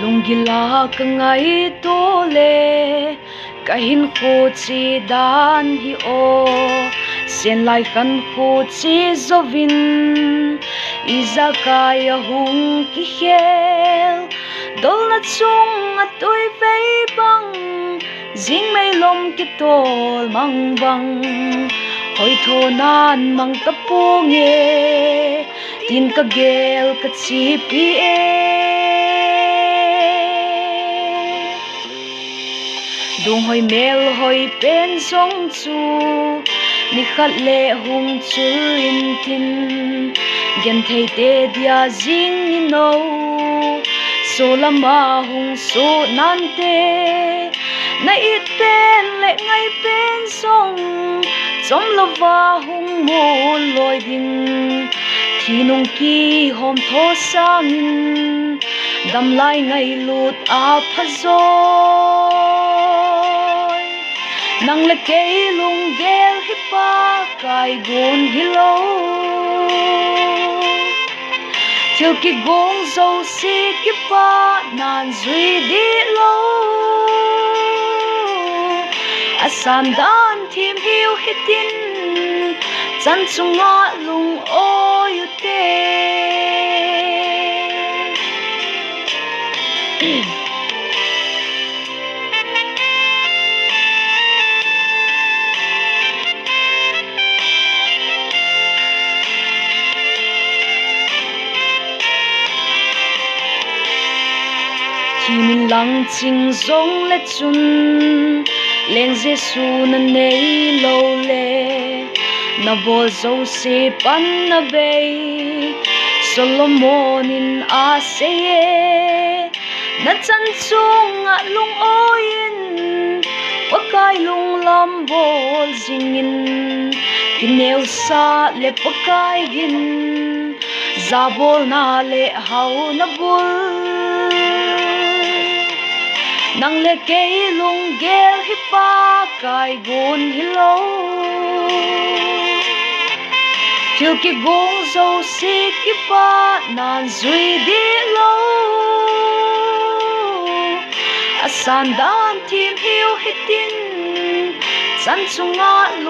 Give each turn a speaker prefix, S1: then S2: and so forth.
S1: Lunggila ka ngai tole kahin kho chi dan hi o sen lai kan kho chi zovin izakaya hung ki khel dol na chung atoi vei bang jing mai lom ki tol mang bang hoi tho nan mang ta pu nge tin ka gel ka chi pi e dung hoi mel hoi pen song chu ni khat le hung chu in tin gen thei te dia jing ni no so lama hung so nan te na it pen le ngai pen song chom lova hung mo loi ding thi nung ki hom tho sangin dam lai ngai lut a phazoi nang le ke lung gel hi pa kai gun hi lo til ki gong zo si ki pa nan zui di lo asan dan thim hiu hitin chan chunga lung o yu te Min lang ching zong le chun leng Jesu na nei lo le na bol zo se pan na be Solomon in a se na chan chung a lung oin pakai lung lam bol jingin kineu sa le pakai gin zabol na le hau na bul nang le ke lung gel hi pa kai gun hi lo til ki gong zo si ki pa nan zui di lo asan dan tim hiu hitin chan chunga